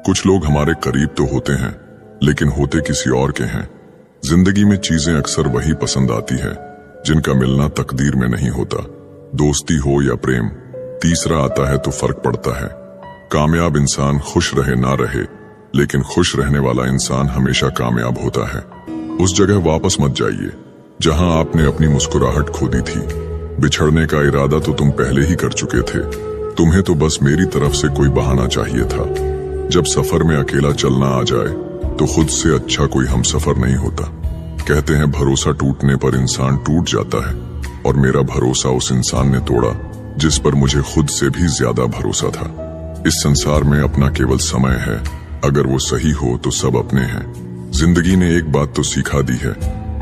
कुछ लोग हमारे करीब तो होते हैं, लेकिन होते किसी और के हैं। जिंदगी में चीजें अक्सर वही पसंद आती है जिनका मिलना तकदीर में नहीं होता। दोस्ती हो या प्रेम, तीसरा आता है तो फर्क पड़ता है। कामयाब इंसान खुश रहे ना रहे, लेकिन खुश रहने वाला इंसान हमेशा कामयाब होता है। उस जगह वापस मत जाइए जहां आपने अपनी मुस्कुराहट खो दी थी। बिछड़ने का इरादा तो तुम पहले ही कर चुके थे। तुम्हें तो बस मेरी तरफ से कोई बहाना चाहिए था। जब सफर में अकेला चलना आ जाए तो खुद से अच्छा कोई हमसफर नहीं होता। कहते हैं भरोसा टूटने पर इंसान टूट जाता है, और मेरा भरोसा उस इंसान ने तोड़ा जिस पर मुझे खुद से भी ज्यादा भरोसा था। इस संसार में अपना केवल समय है, अगर वो सही हो तो सब अपने हैं। जिंदगी ने एक बात तो सिखा दी है,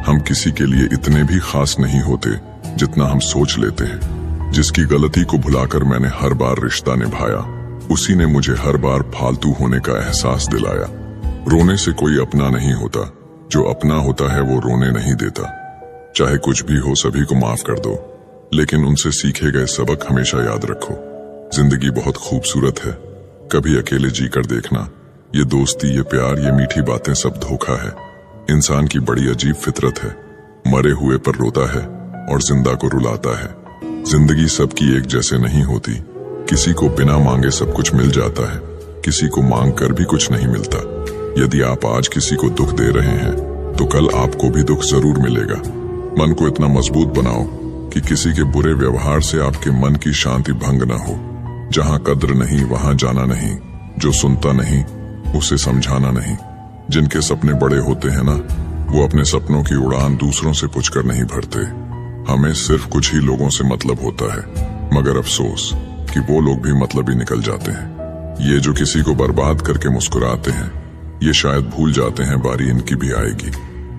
हम किसी के लिए इतने भी खास नहीं होते जितना हम सोच लेते हैं। जिसकी गलती को भुलाकर मैंने हर बार रिश्ता निभाया, उसी ने मुझे हर बार फालतू होने का एहसास दिलाया। रोने से कोई अपना नहीं होता, जो अपना होता है वो रोने नहीं देता। चाहे कुछ भी हो, सभी को माफ कर दो, लेकिन उनसे सीखे गए सबक हमेशा याद रखो। जिंदगी बहुत खूबसूरत है, कभी अकेले जीकर देखना। ये दोस्ती, ये प्यार, ये मीठी बातें सब धोखा है। इंसान की बड़ी अजीब फितरत है, मरे हुए पर रोता है और जिंदा को रुलाता है। जिंदगी सबकी एक जैसे नहीं होती। किसी को बिना मांगे सब कुछ मिल जाता है, किसी को मांग कर भी कुछ नहीं मिलता। यदि आप आज किसी को दुख दे रहे हैं तो कल आपको भी दुख जरूर मिलेगा। मन को इतना मजबूत बनाओ कि किसी के बुरे व्यवहार से आपके मन की शांति भंग न हो। जहां कद्र नहीं वहां जाना नहीं, जो सुनता नहीं उसे समझाना नहीं। जिनके सपने बड़े होते हैं ना, वो अपने सपनों की उड़ान दूसरों से पूछकर नहीं भरते। हमें सिर्फ कुछ ही लोगों से मतलब होता है, मगर अफसोस कि वो लोग भी मतलब ही निकल जाते हैं। ये जो किसी को बर्बाद करके मुस्कुराते हैं, ये शायद भूल जाते हैं बारी इनकी भी आएगी।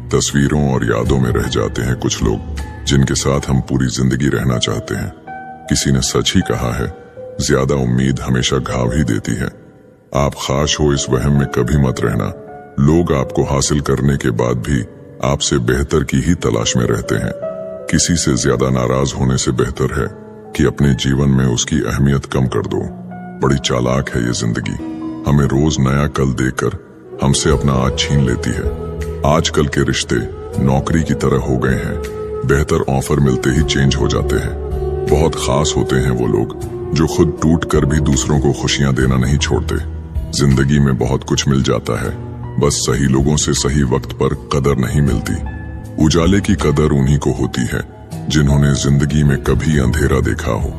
तस्वीरों और यादों में रह जाते हैं कुछ लोग, जिनके साथ हम पूरी जिंदगी रहना चाहते हैं। किसी ने सच ही कहा है, ज्यादा उम्मीद हमेशा घाव ही देती है। आप खास हो इस वहम में कभी मत रहना। लोग आपको हासिल करने के बाद भी आपसे बेहतर की ही तलाश में रहते हैं। किसी से ज्यादा नाराज होने से बेहतर है कि अपने जीवन में उसकी अहमियत कम कर दो। बड़ी चालाक है ये जिंदगी, हमें रोज नया कल देकर हमसे अपना आज छीन लेती है। आजकल के रिश्ते नौकरी की तरह हो गए हैं, बेहतर ऑफर मिलते ही चेंज हो जाते हैं। बहुत खास होते हैं वो लोग जो खुद टूट कर भी दूसरों को खुशियां देना नहीं छोड़ते। जिंदगी में बहुत कुछ मिल जाता है, बस सही लोगों से सही वक्त पर कदर नहीं मिलती। उजाले की कदर उन्हीं को होती है जिन्होंने जिंदगी में कभी अंधेरा देखा हो।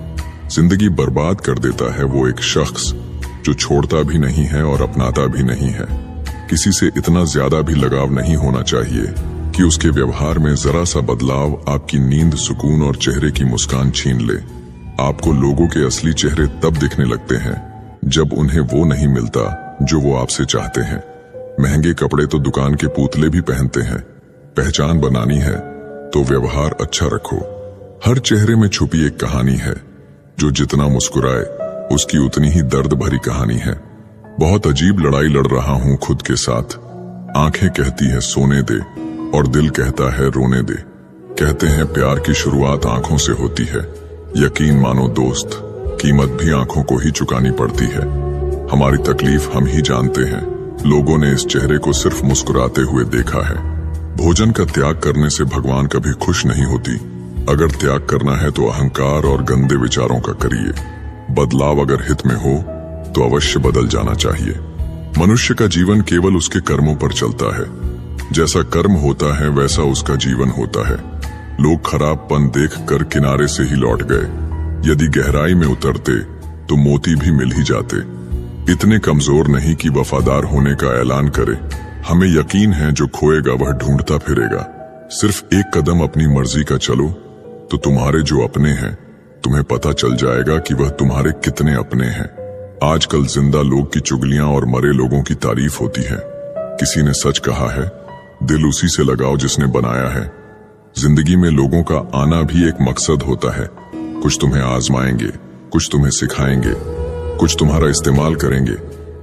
जिंदगी बर्बाद कर देता है वो एक शख्स जो छोड़ता भी नहीं है और अपनाता भी नहीं है। किसी से इतना ज्यादा भी लगाव नहीं होना चाहिए कि उसके व्यवहार में जरा सा बदलाव आपकी नींद, सुकून और चेहरे की मुस्कान छीन ले। आपको लोगों के असली चेहरे तब दिखने लगते हैं जब उन्हें वो नहीं मिलता जो वो आपसे चाहते हैं। महंगे कपड़े तो दुकान के पुतले भी पहनते हैं। पहचान बनानी है तो व्यवहार अच्छा रखो। हर चेहरे में छुपी एक कहानी है, जो जितना मुस्कुराए उसकी उतनी ही दर्द भरी कहानी है। बहुत अजीब लड़ाई लड़ रहा हूं खुद के साथ। आंखें कहती है सोने दे और दिल कहता है रोने दे। कहते हैं प्यार की शुरुआत आंखों से होती है। यकीन मानो दोस्त, कीमत भी आंखों को ही चुकानी पड़ती है। हमारी तकलीफ हम ही जानते हैं। लोगों ने इस चेहरे को सिर्फ मुस्कुराते हुए देखा है। भोजन का त्याग करने से भगवान कभी खुश नहीं होती। अगर त्याग करना है तो अहंकार और गंदे विचारों का करिए। बदलाव अगर हित में हो तो अवश्य बदल जाना चाहिए। मनुष्य का जीवन केवल उसके कर्मों पर चलता है। जैसा कर्म होता है वैसा उसका जीवन होता है। लोग खराबपन देखकर किनारे से ही लौट गए। यदि गहराई में उतरते तो मोती भी मिल ही जाते। इतने कमजोर नहीं कि वफादार होने का ऐलान करे। हमें यकीन है जो खोएगा वह ढूंढता फिरेगा। सिर्फ एक कदम अपनी मर्जी का चलो तो तुम्हारे जो अपने हैं तुम्हें पता चल जाएगा कि वह तुम्हारे कितने अपने हैं। आजकल जिंदा लोग की चुगलियां और मरे लोगों की तारीफ होती है। किसी ने सच कहा है, दिल उसी से लगाओ जिसने बनाया है। जिंदगी में लोगों का आना भी एक मकसद होता है। कुछ तुम्हें आजमाएंगे, कुछ तुम्हें सिखाएंगे, कुछ तुम्हारा इस्तेमाल करेंगे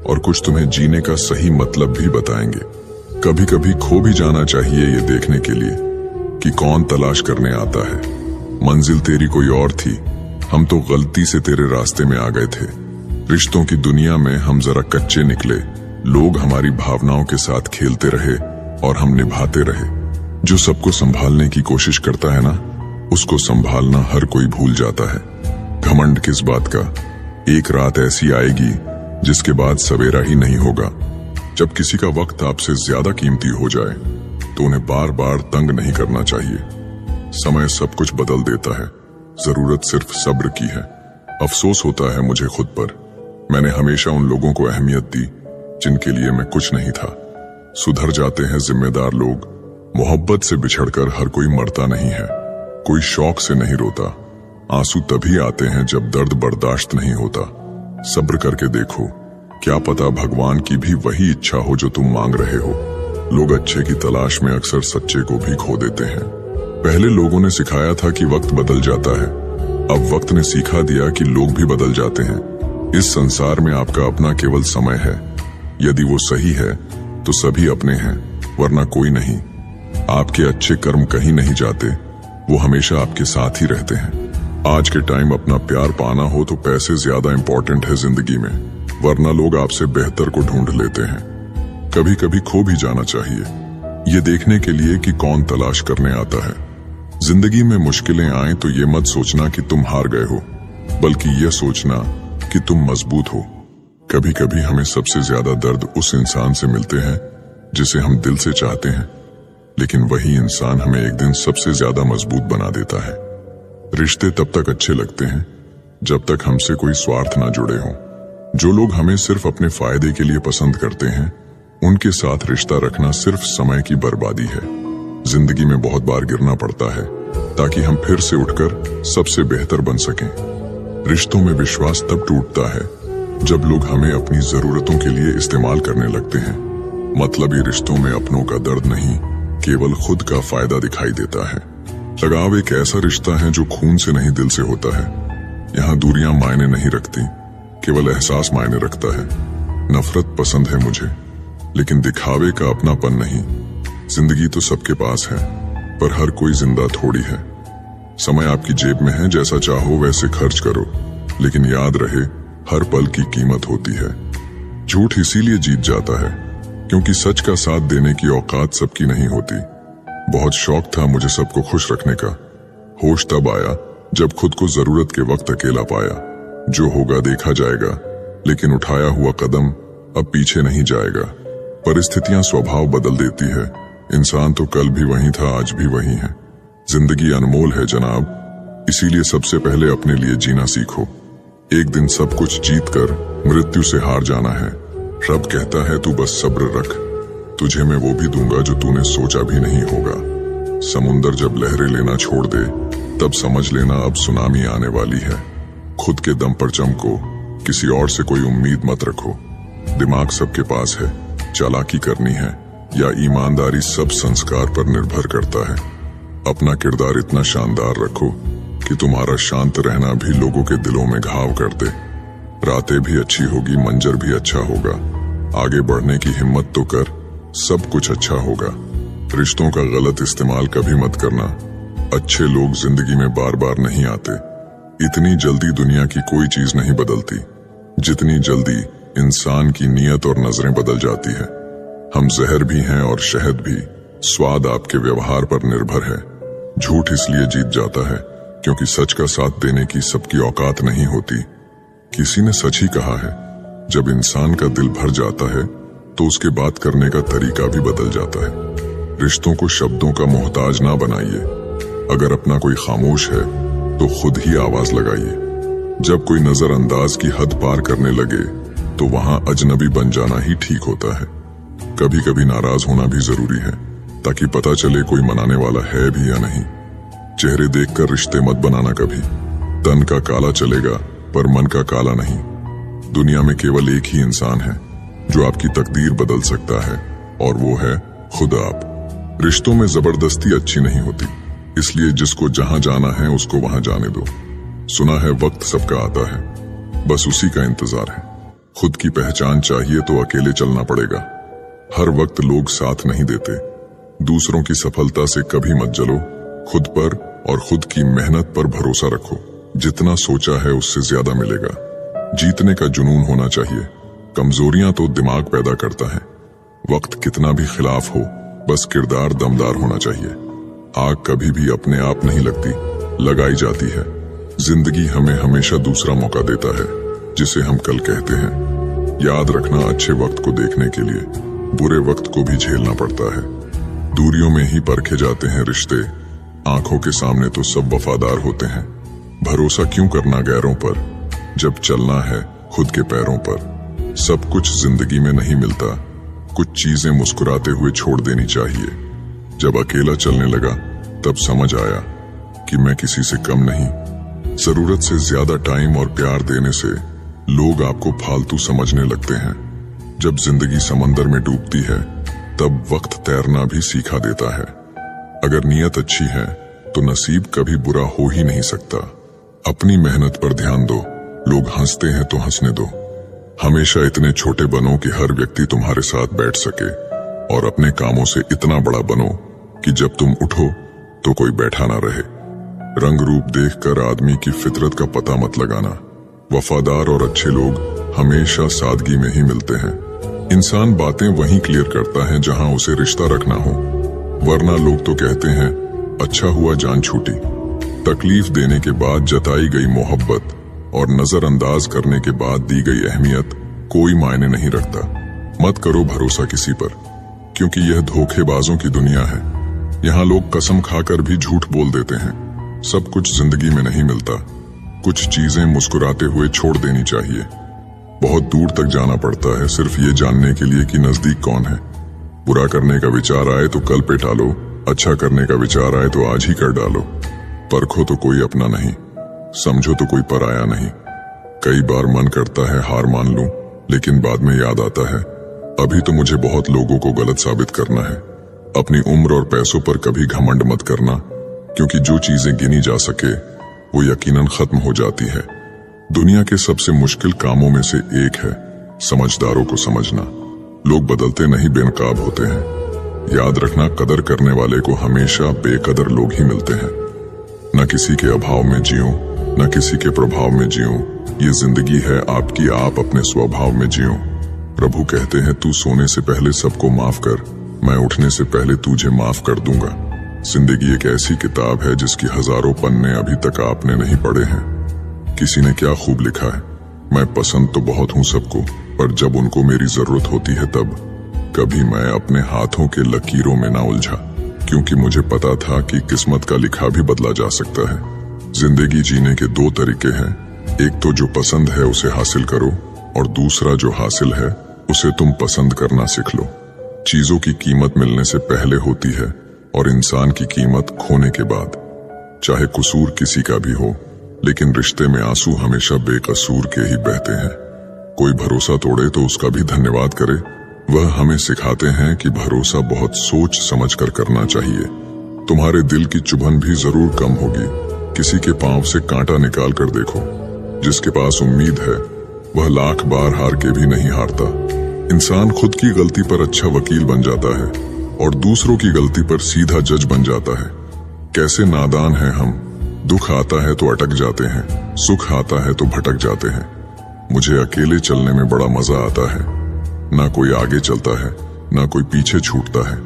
और कुछ तुम्हें जीने का सही मतलब भी बताएंगे। कभी कभी खो भी जाना चाहिए ये देखने के लिए कि कौन तलाश करने आता है। मंजिल तेरी कोई और थी, हम तो गलती से तेरे रास्ते में आ गए थे। रिश्तों की दुनिया में हम जरा कच्चे निकले, लोग हमारी भावनाओं के साथ खेलते रहे और हम निभाते रहे। जो सबको संभालने की कोशिश करता है ना, उसको संभालना हर कोई भूल जाता है। घमंड किस बात का? एक रात ऐसी आएगी जिसके बाद सवेरा ही नहीं होगा। जब किसी का वक्त आपसे ज्यादा कीमती हो जाए तो उन्हें बार बार तंग नहीं करना चाहिए। समय सब कुछ बदल देता है, जरूरत सिर्फ सब्र की है। अफसोस होता है मुझे खुद पर, मैंने हमेशा उन लोगों को अहमियत दी जिनके लिए मैं कुछ नहीं था। सुधर जाते हैं जिम्मेदार लोग। मोहब्बत से बिछड़कर हर कोई मरता नहीं है, कोई शौक से नहीं रोता। आंसू तभी आते हैं जब दर्द बर्दाश्त नहीं होता। सब्र करके देखो, क्या पता भगवान की भी वही इच्छा हो जो तुम मांग रहे हो। लोग अच्छे की तलाश में अक्सर सच्चे को भी खो देते हैं। पहले लोगों ने सिखाया था कि वक्त बदल जाता है, अब वक्त ने सिखा दिया कि लोग भी बदल जाते हैं। इस संसार में आपका अपना केवल समय है। यदि वो सही है तो सभी अपने हैं, वरना कोई नहीं। आपके अच्छे कर्म कहीं नहीं जाते, वो हमेशा आपके साथ ही रहते हैं। आज के टाइम अपना प्यार पाना हो तो पैसे ज्यादा इंपॉर्टेंट है जिंदगी में, वरना लोग आपसे बेहतर को ढूंढ लेते हैं। कभी कभी खो भी जाना चाहिए, ये देखने के लिए कि कौन तलाश करने आता है। जिंदगी में मुश्किलें आए तो ये मत सोचना कि तुम हार गए हो, बल्कि यह सोचना कि तुम मजबूत हो। कभी कभी हमें सबसे ज्यादा दर्द उस इंसान से मिलते हैं जिसे हम दिल से चाहते हैं, लेकिन वही इंसान हमें एक दिन सबसे ज्यादा मजबूत बना देता है। रिश्ते तब तक अच्छे लगते हैं जब तक हमसे कोई स्वार्थ ना जुड़े हो। जो लोग हमें सिर्फ अपने फायदे के लिए पसंद करते हैं, उनके साथ रिश्ता रखना सिर्फ समय की बर्बादी है। जिंदगी में बहुत बार गिरना पड़ता है ताकि हम फिर से उठकर सबसे बेहतर बन सकें। रिश्तों में विश्वास तब टूटता है जब लोग हमें अपनी जरूरतों के लिए इस्तेमाल करने लगते हैं। मतलबी रिश्तों में अपनों का दर्द नहीं, केवल खुद का फायदा दिखाई देता है। लगाव एक ऐसा रिश्ता है जो खून से नहीं दिल से होता है। यहाँ दूरियां मायने नहीं रखती, केवल एहसास मायने रखता है। नफरत पसंद है मुझे, लेकिन दिखावे का अपनापन नहीं। जिंदगी तो सबके पास है, पर हर कोई जिंदा थोड़ी है। समय आपकी जेब में है, जैसा चाहो वैसे खर्च करो, लेकिन याद रहे हर पल की कीमत होती है। झूठ इसीलिए जीत जाता है क्योंकि सच का साथ देने की औकात सबकी नहीं होती। बहुत शौक था मुझे सबको खुश रखने का। होश तब आया जब खुद को जरूरत के वक्त अकेला पाया। जो होगा देखा जाएगा, लेकिन उठाया हुआ कदम अब पीछे नहीं जाएगा। परिस्थितियां स्वभाव बदल देती है, इंसान तो कल भी वही था, आज भी वही है। जिंदगी अनमोल है जनाब, इसीलिए सबसे पहले अपने लिए जीना सीखो। एक दिन सब कुछ जीतकर मृत्यु से हार जाना है। रब कहता है तू बस सब्र रख, तुझे मैं वो भी दूंगा जो तूने सोचा भी नहीं होगा। समुंदर जब लहरें लेना छोड़ दे तब समझ लेना अब सुनामी आने वाली है। खुद के दम पर चमको, किसी और से कोई उम्मीद मत रखो। दिमाग सबके पास है, चालाकी करनी है या ईमानदारी सब संस्कार पर निर्भर करता है। अपना किरदार इतना शानदार रखो कि तुम्हारा शांत रहना भी लोगों के दिलों में घाव कर दे। रातें भी अच्छी होगी, मंजर भी अच्छा होगा। आगे बढ़ने की हिम्मत तो कर, सब कुछ अच्छा होगा। रिश्तों का गलत इस्तेमाल कभी मत करना। अच्छे लोग जिंदगी में बार बार नहीं आते। इतनी जल्दी दुनिया की कोई चीज नहीं बदलती जितनी जल्दी इंसान की नीयत और नजरें बदल जाती है। हम जहर भी हैं और शहद भी, स्वाद आपके व्यवहार पर निर्भर है। झूठ इसलिए जीत जाता है क्योंकि सच का साथ देने की सबकी औकात नहीं होती। किसी ने सच ही कहा है, जब इंसान का दिल भर जाता है तो उसके बात करने का तरीका भी बदल जाता है। रिश्तों को शब्दों का मोहताज ना बनाइए। अगर अपना कोई खामोश है तो खुद ही आवाज लगाइए। जब कोई नजरअंदाज की हद पार करने लगे तो वहां अजनबी बन जाना ही ठीक होता है। कभी कभी नाराज होना भी जरूरी है ताकि पता चले कोई मनाने वाला है भी या नहीं। चेहरे देखकर रिश्ते मत बनाना कभी। तन का काला चलेगा पर मन का काला नहीं। दुनिया में केवल एक ही इंसान है जो आपकी तकदीर बदल सकता है, और वो है खुद आप। रिश्तों में जबरदस्ती अच्छी नहीं होती, इसलिए जिसको जहां जाना है उसको वहां जाने दो। सुना है वक्त सबका आता है, बस उसी का इंतजार है। खुद की पहचान चाहिए तो अकेले चलना पड़ेगा। हर वक्त लोग साथ नहीं देते। दूसरों की सफलता से कभी मत जलो। खुद पर और खुद की मेहनत पर भरोसा रखो। जितना सोचा है उससे ज्यादा मिलेगा। जीतने का जुनून होना चाहिए, कमजोरियां तो दिमाग पैदा करता है। वक्त कितना भी खिलाफ हो, बस किरदार दमदार होना चाहिए। आग कभी भी अपने आप नहीं लगती, लगाई जाती है। जिंदगी हमें हमेशा दूसरा मौका देता है, जिसे हम कल कहते हैं। याद रखना, अच्छे वक्त को देखने के लिए बुरे वक्त को भी झेलना पड़ता है। दूरियों में ही परखे जाते हैं रिश्ते, आंखों के सामने तो सब वफादार होते हैं। भरोसा क्यों करना गैरों पर, जब चलना है खुद के पैरों पर। सब कुछ जिंदगी में नहीं मिलता, कुछ चीजें मुस्कुराते हुए छोड़ देनी चाहिए। जब अकेला चलने लगा तब समझ आया कि मैं किसी से कम नहीं। जरूरत से ज्यादा टाइम और प्यार देने से लोग आपको फालतू समझने लगते हैं। जब जिंदगी समंदर में डूबती है तब वक्त तैरना भी सिखा देता है। अगर नीयत अच्छी है तो नसीब कभी बुरा हो ही नहीं सकता। अपनी मेहनत पर ध्यान दो, लोग हंसते हैं तो हंसने दो। हमेशा इतने छोटे बनो कि हर व्यक्ति तुम्हारे साथ बैठ सके, और अपने कामों से इतना बड़ा बनो कि जब तुम उठो तो कोई बैठा ना रहे। रंग रूप देखकर आदमी की फितरत का पता मत लगाना। वफादार और अच्छे लोग हमेशा सादगी में ही मिलते हैं। इंसान बातें वहीं क्लियर करता है जहां उसे रिश्ता रखना हो, वरना लोग तो कहते हैं अच्छा हुआ जान छूटी। तकलीफ देने के बाद जताई गई मोहब्बत और नजरअंदाज करने के बाद दी गई अहमियत कोई मायने नहीं रखता। मत करो भरोसा किसी पर, क्योंकि यह धोखेबाजों की दुनिया है। यहाँ लोग कसम खाकर भी झूठ बोल देते हैं। सब कुछ जिंदगी में नहीं मिलता, कुछ चीजें मुस्कुराते हुए छोड़ देनी चाहिए। बहुत दूर तक जाना पड़ता है सिर्फ ये जानने के लिए कि नजदीक कौन है। बुरा करने का विचार आए तो कल पे टालो, अच्छा करने का विचार आए तो आज ही कर डालो। परखो तो कोई अपना नहीं, समझो तो कोई पराया नहीं। कई बार मन करता है हार मान लूं, लेकिन बाद में याद आता है अभी तो मुझे बहुत लोगों को गलत साबित करना है। अपनी उम्र और पैसों पर कभी घमंड मत करना, क्योंकि जो चीजें गिनी जा सके वो यकीनन खत्म हो जाती है। दुनिया के सबसे मुश्किल कामों में से एक है समझदारों को समझना। लोग बदलते नहीं, बेनकाब होते हैं। याद रखना, कदर करने वाले को हमेशा बेकदर लोग ही मिलते हैं। न किसी के अभाव में जियो, न किसी के प्रभाव में जियो। ये जिंदगी है आपकी, आप अपने स्वभाव में जियो। प्रभु कहते हैं तू सोने से पहले सबको माफ कर, मैं उठने से पहले तुझे माफ कर दूंगा। जिंदगी एक ऐसी किताब है जिसकी हजारों पन्ने अभी तक आपने नहीं पढ़े हैं। किसी ने क्या खूब लिखा है, मैं पसंद तो बहुत हूं सबको, पर जब उनको मेरी जरूरत होती है तब कभी मैं अपने हाथों के लकीरों में ना उलझा, क्योंकि मुझे पता था कि किस्मत का लिखा भी बदला जा सकता है। जिंदगी जीने के दो तरीके हैं, एक तो जो पसंद है उसे हासिल करो, और दूसरा जो हासिल है उसे तुम पसंद करना सीख लो। चीजों की कीमत मिलने से पहले होती है और इंसान की कीमत खोने के बाद। चाहे कसूर किसी का भी हो, लेकिन रिश्ते में आंसू हमेशा बेकसूर के ही बहते हैं। कोई भरोसा तोड़े तो उसका भी धन्यवाद करे। वह हमें सिखाते हैं कि भरोसा बहुत सोच समझ कर करना चाहिए। तुम्हारे दिल की चुभन भी जरूर कम होगी। किसी के पांव से कांटा निकाल कर देखो। जिसके पास उम्मीद है वह लाख बार हार के भी नहीं हारता। इंसान खुद की गलती पर अच्छा वकील बन जाता है और दूसरों की गलती पर सीधा जज बन जाता है। कैसे नादान हैं हम। दुख आता है तो अटक जाते हैं, सुख आता है तो भटक जाते हैं। मुझे अकेले चलने में बड़ा मजा आता है। ना कोई आगे चलता है, ना कोई पीछे छूटता है।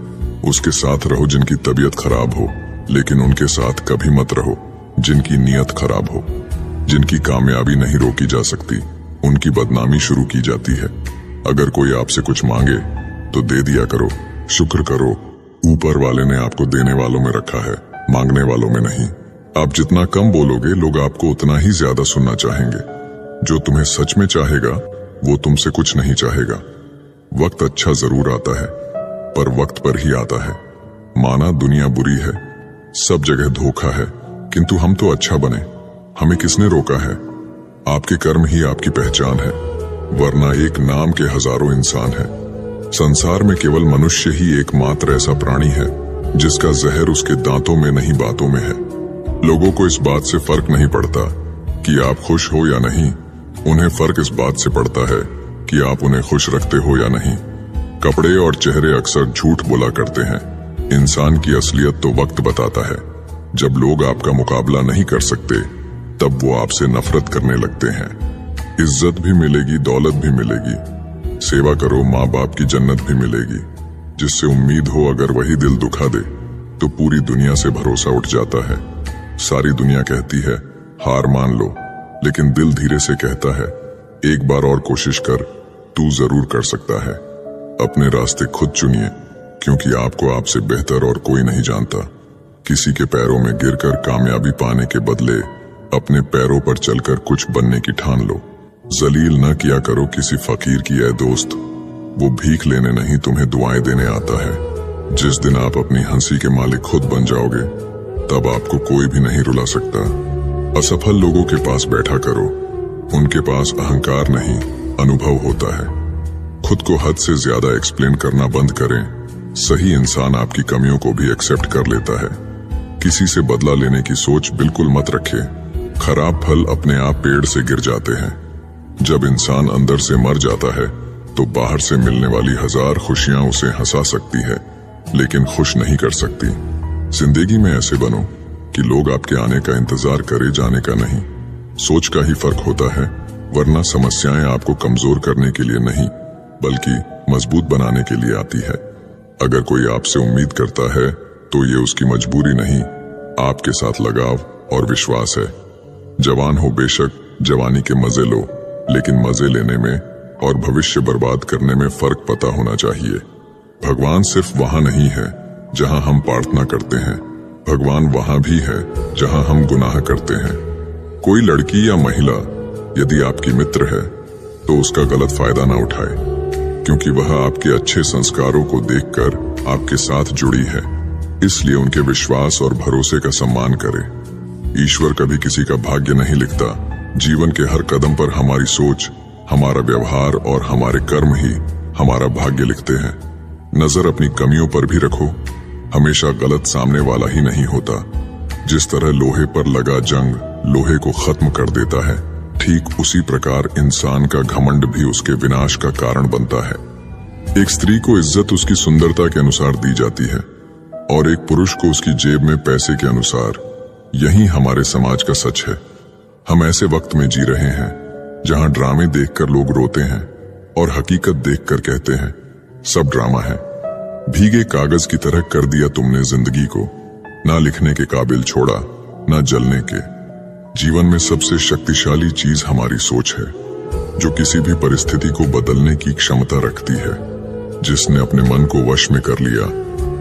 उसके साथ रहो जिनकी तबीयत खराब हो, लेकिन उनके साथ कभी मत रहो जिनकी नीयत खराब हो। जिनकी कामयाबी नहीं रोकी जा सकती, उनकी बदनामी शुरू की जाती है। अगर कोई आपसे कुछ मांगे तो दे दिया करो, शुक्र करो। ऊपर वाले ने आपको देने वालों में रखा है, मांगने वालों में नहीं। आप जितना कम बोलोगे, लोग आपको उतना ही ज्यादा सुनना चाहेंगे। जो तुम्हें सच में चाहेगा वो तुमसे कुछ नहीं चाहेगा। वक्त अच्छा जरूर आता है, पर वक्त पर ही आता है। माना दुनिया बुरी है, सब जगह धोखा है, किंतु हम तो अच्छा बने। हमें किसने रोका है? आपके कर्म ही आपकी पहचान है, वरना एक नाम के हजारों इंसान है। संसार में केवल मनुष्य ही एकमात्र ऐसा प्राणी है जिसका जहर उसके दांतों में नहीं बातों में है। लोगों को इस बात से फर्क नहीं पड़ता कि आप खुश हो या नहीं, उन्हें फर्क इस बात से पड़ता है कि आप उन्हें खुश रखते हो या नहीं। कपड़े और चेहरे अक्सर झूठ बोला करते हैं, इंसान की असलियत तो वक्त बताता है। जब लोग आपका मुकाबला नहीं कर सकते तब वो आपसे नफरत करने लगते हैं। इज्जत भी मिलेगी, दौलत भी मिलेगी, सेवा करो, माँ बाप की जन्नत भी मिलेगी। जिससे उम्मीद हो अगर वही दिल दुखा दे तो पूरी दुनिया से भरोसा उठ जाता है। सारी दुनिया कहती है हार मान लो, लेकिन दिल धीरे से कहता है एक बार और कोशिश कर, तू जरूर कर सकता है। अपने रास्ते खुद चुनिए, क्योंकि आपको आपसे बेहतर और कोई नहीं जानता। किसी के पैरों में गिरकर कामयाबी पाने के बदले अपने पैरों पर चलकर कुछ बनने की ठान लो। जलील न किया करो किसी फकीर की ऐ दोस्त, वो भीख लेने नहीं तुम्हें दुआएं देने आता है। जिस दिन आप अपनी हंसी के मालिक खुद बन जाओगे तब आपको कोई भी नहीं रुला सकता। असफल लोगों के पास बैठा करो, उनके पास अहंकार नहीं अनुभव होता है। खुद को हद से ज्यादा एक्सप्लेन करना बंद करें। सही इंसान आपकी कमियों को भी एक्सेप्ट कर लेता है। किसी से बदला लेने की सोच बिल्कुल मत रखें। खराब फल अपने आप पेड़ से गिर जाते हैं। जब इंसान अंदर से मर जाता है तो बाहर से मिलने वाली 1000 खुशियां उसे हंसा सकती है, लेकिन खुश नहीं कर सकती। जिंदगी में ऐसे बनो कि लोग आपके आने का इंतजार करे, जाने का नहीं। सोच का ही फर्क होता है, वरना समस्याएं आपको कमजोर करने के लिए नहीं बल्कि मजबूत बनाने के लिए आती है। अगर कोई आपसे उम्मीद करता है तो ये उसकी मजबूरी नहीं, आपके साथ लगाव और विश्वास है। जवान हो बेशक, जवानी के मजे लो, लेकिन मजे लेने में और भविष्य बर्बाद करने में फर्क पता होना चाहिए। भगवान सिर्फ वहां नहीं है जहां हम प्रार्थना करते हैं, भगवान वहां भी है जहां हम गुनाह करते हैं। कोई लड़की या महिला यदि आपकी मित्र है तो उसका गलत फायदा ना उठाए, क्योंकि वह आपके अच्छे संस्कारों को देखकर आपके साथ जुड़ी है। इसलिए उनके विश्वास और भरोसे का सम्मान करें। ईश्वर कभी किसी का भाग्य नहीं लिखता। जीवन के हर कदम पर हमारी सोच, हमारा व्यवहार और हमारे कर्म ही हमारा भाग्य लिखते हैं। नजर अपनी कमियों पर भी रखो। हमेशा गलत सामने वाला ही नहीं होता। जिस तरह लोहे पर लगा जंग लोहे को खत्म कर देता है, ठीक उसी प्रकार इंसान का घमंड भी उसके विनाश का कारण बनता है। एक स्त्री को इज्जत उसकी सुंदरता के अनुसार दी जाती है और एक पुरुष को उसकी जेब में पैसे के अनुसार। यही हमारे समाज का सच है। हम ऐसे वक्त में जी रहे हैं जहां ड्रामे देखकर लोग रोते हैं और हकीकत देखकर कहते हैं सब ड्रामा है। भीगे कागज की तरह कर दिया तुमने जिंदगी को, ना लिखने के काबिल छोड़ा ना जलने के। जीवन में सबसे शक्तिशाली चीज हमारी सोच है, जो किसी भी परिस्थिति को बदलने की क्षमता रखती है। जिसने अपने मन को वश में कर लिया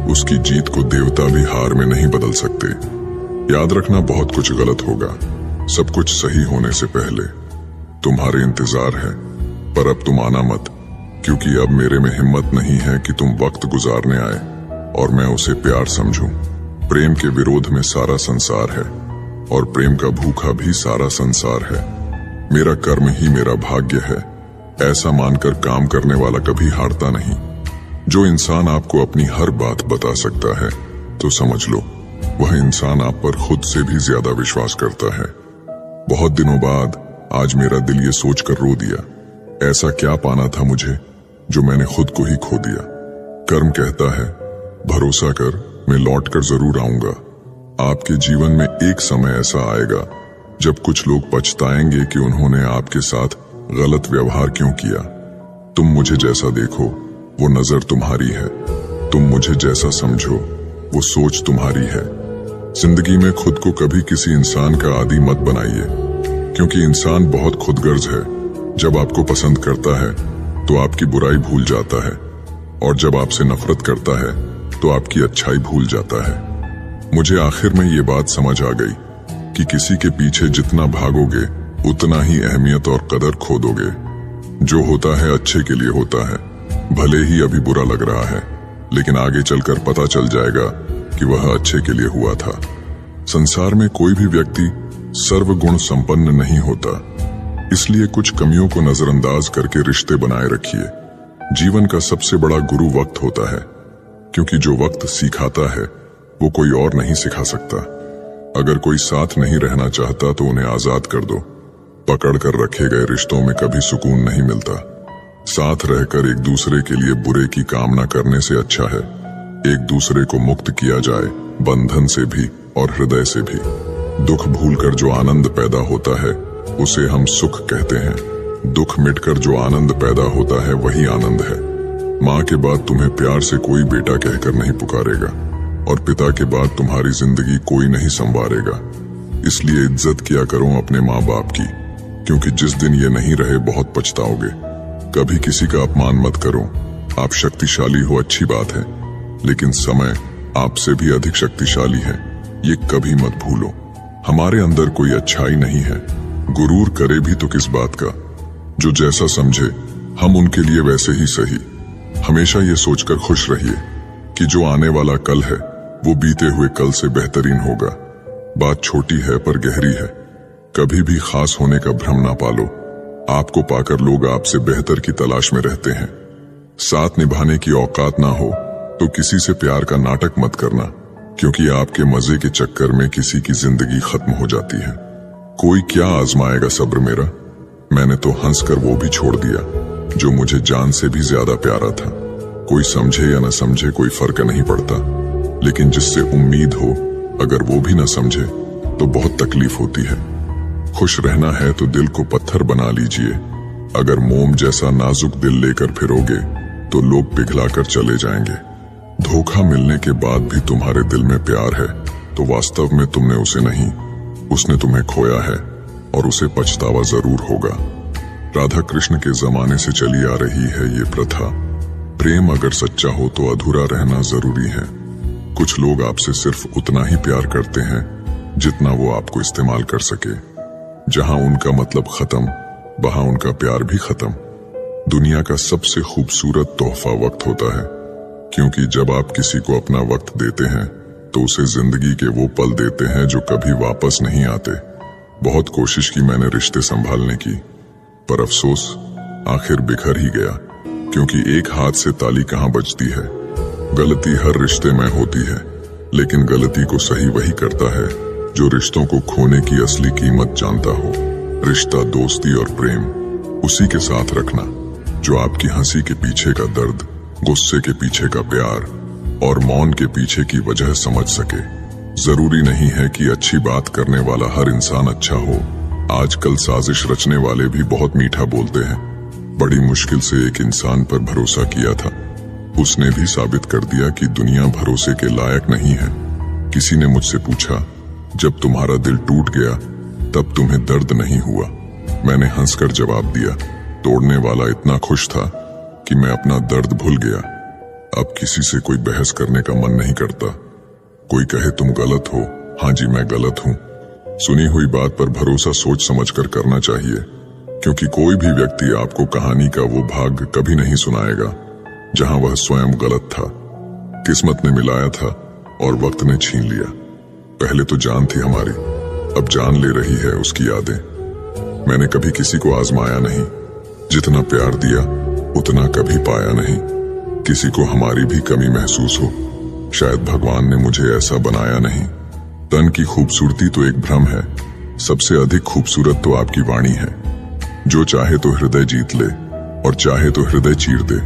उसकी जीत को देवता भी हार में नहीं बदल सकते। याद रखना बहुत कुछ गलत होगा, सब कुछ सही होने से पहले। तुम्हारे इंतजार है, पर अब तुम आना मत, क्योंकि अब मेरे में हिम्मत नहीं है कि तुम वक्त गुजारने आए और मैं उसे प्यार समझूं। प्रेम के विरोध में सारा संसार है और प्रेम का भूखा भी सारा संसार है। मेरा कर्म ही मेरा भाग्य है, ऐसा मानकर काम करने वाला कभी हारता नहीं। जो इंसान आपको अपनी हर बात बता सकता है तो समझ लो वह इंसान आप पर खुद से भी ज्यादा विश्वास करता है। बहुत दिनों बाद आज मेरा दिल ये सोचकर रो दिया, ऐसा क्या पाना था मुझे जो मैंने खुद को ही खो दिया। कर्म कहता है भरोसा कर, मैं लौट कर जरूर आऊंगा। आपके जीवन में एक समय ऐसा आएगा जब कुछ लोग पछताएंगे कि उन्होंने आपके साथ गलत व्यवहार क्यों किया। तुम मुझे जैसा देखो वो नजर तुम्हारी है, तुम मुझे जैसा समझो वो सोच तुम्हारी है। जिंदगी में खुद को कभी किसी इंसान का आदी मत बनाइए, क्योंकि इंसान बहुत खुदगर्ज है। जब आपको पसंद करता है तो आपकी बुराई भूल जाता है, और जब आपसे नफरत करता है तो आपकी अच्छाई भूल जाता है। मुझे आखिर में ये बात समझ आ गई कि किसी के पीछे जितना भागोगे उतना ही अहमियत और कदर खो दोगे। जो होता है अच्छे के लिए होता है, भले ही अभी बुरा लग रहा है, लेकिन आगे चलकर पता चल जाएगा कि वह अच्छे के लिए हुआ था। संसार में कोई भी व्यक्ति सर्वगुण संपन्न नहीं होता, इसलिए कुछ कमियों को नजरअंदाज करके रिश्ते बनाए रखिए। जीवन का सबसे बड़ा गुरु वक्त होता है, क्योंकि जो वक्त सिखाता है वो कोई और नहीं सिखा सकता। अगर कोई साथ नहीं रहना चाहता तो उन्हें आजाद कर दो। पकड़ कर रखे गए रिश्तों में कभी सुकून नहीं मिलता। साथ रहकर एक दूसरे के लिए बुरे की कामना करने से अच्छा है एक दूसरे को मुक्त किया जाए, बंधन से भी और हृदय से भी। दुख भूलकर जो आनंद पैदा होता है उसे हम सुख कहते हैं। दुख मिटकर जो आनंद पैदा होता है वही आनंद है। माँ के बाद तुम्हें प्यार से कोई बेटा कहकर नहीं पुकारेगा और पिता के बाद तुम्हारी जिंदगी कोई नहीं संवारेगा। इसलिए इज्जत किया करो अपने माँ बाप की, क्योंकि जिस दिन ये नहीं रहे बहुत पछताओगे। कभी किसी का अपमान मत करो। आप शक्तिशाली हो अच्छी बात है, लेकिन समय आपसे भी अधिक शक्तिशाली है, ये कभी मत भूलो। हमारे अंदर कोई अच्छाई नहीं है, गुरूर करे भी तो किस बात का। जो जैसा समझे हम उनके लिए वैसे ही सही। हमेशा ये सोचकर खुश रहिए कि जो आने वाला कल है वो बीते हुए कल से बेहतरीन होगा। बात छोटी है पर गहरी है। कभी भी खास होने का भ्रम ना पालो। आपको पाकर लोग आपसे बेहतर की तलाश में रहते हैं। साथ निभाने की औकात ना हो तो किसी से प्यार का नाटक मत करना, क्योंकि आपके मजे के चक्कर में किसी की जिंदगी खत्म हो जाती है। कोई क्या आजमाएगा सब्र मेरा। मैंने तो हंसकर वो भी छोड़ दिया जो मुझे जान से भी ज्यादा प्यारा था। कोई समझे या न समझे कोई फर्क नहीं पड़ता, लेकिन जिससे उम्मीद हो अगर वो भी न समझे तो बहुत तकलीफ होती है। खुश रहना है तो दिल को पत्थर बना लीजिए। अगर मोम जैसा नाजुक दिल लेकर फिरोगे तो लोग पिघलाकर चले जाएंगे। धोखा मिलने के बाद भी तुम्हारे दिल में प्यार है तो वास्तव में तुमने उसे नहीं, उसने तुम्हें खोया है और उसे पछतावा जरूर होगा। राधा कृष्ण के जमाने से चली आ रही है ये प्रथा। प्रेम अगर सच्चा हो तो अधूरा रहना जरूरी है। कुछ लोग आपसे सिर्फ उतना ही प्यार करते हैं जितना वो आपको इस्तेमाल कर सके। जहां उनका मतलब खत्म, वहां उनका प्यार भी खत्म। दुनिया का सबसे खूबसूरत तोहफा वक्त होता है, क्योंकि जब आप किसी को अपना वक्त देते हैं तो उसे जिंदगी के वो पल देते हैं जो कभी वापस नहीं आते। बहुत कोशिश की मैंने रिश्ते संभालने की, पर अफसोस आखिर बिखर ही गया, क्योंकि एक हाथ से ताली कहां बजती है। गलती हर रिश्ते में होती है, लेकिन गलती को सही वही करता है जो रिश्तों को खोने की असली कीमत जानता हो। रिश्ता, दोस्ती और प्रेम उसी के साथ रखना जो आपकी हंसी के पीछे का दर्द, गुस्से के पीछे का प्यार और मौन के पीछे की वजह समझ सके। जरूरी नहीं है कि अच्छी बात करने वाला हर इंसान अच्छा हो। आजकल साजिश रचने वाले भी बहुत मीठा बोलते हैं। बड़ी मुश्किल से एक इंसान पर भरोसा किया था, उसने भी साबित कर दिया कि दुनिया भरोसे के लायक नहीं है। किसी ने मुझसे पूछा, जब तुम्हारा दिल टूट गया तब तुम्हें दर्द नहीं हुआ? मैंने हंसकर जवाब दिया, तोड़ने वाला इतना खुश था कि मैं अपना दर्द भूल गया। अब किसी से कोई बहस करने का मन नहीं करता। कोई कहे तुम गलत हो, हाँ जी मैं गलत हूँ। सुनी हुई बात पर भरोसा सोच समझकर करना चाहिए, क्योंकि कोई भी व्यक्ति आपको कहानी का वो भाग कभी नहीं सुनाएगा जहां वह स्वयं गलत था। किस्मत ने मिलाया था और वक्त ने छीन लिया। पहले तो जान थी हमारी, अब जान ले रही है उसकी यादें। मैंने कभी किसी को आजमाया नहीं, जितना प्यार दिया उतना कभी पाया नहीं। किसी को हमारी भी कमी महसूस हो, शायद भगवान ने मुझे ऐसा बनाया नहीं। तन की खूबसूरती तो एक भ्रम है, सबसे अधिक खूबसूरत तो आपकी वाणी है। जो चाहे तो हृदय जीत ले और चाहे तो हृदय चीर दे।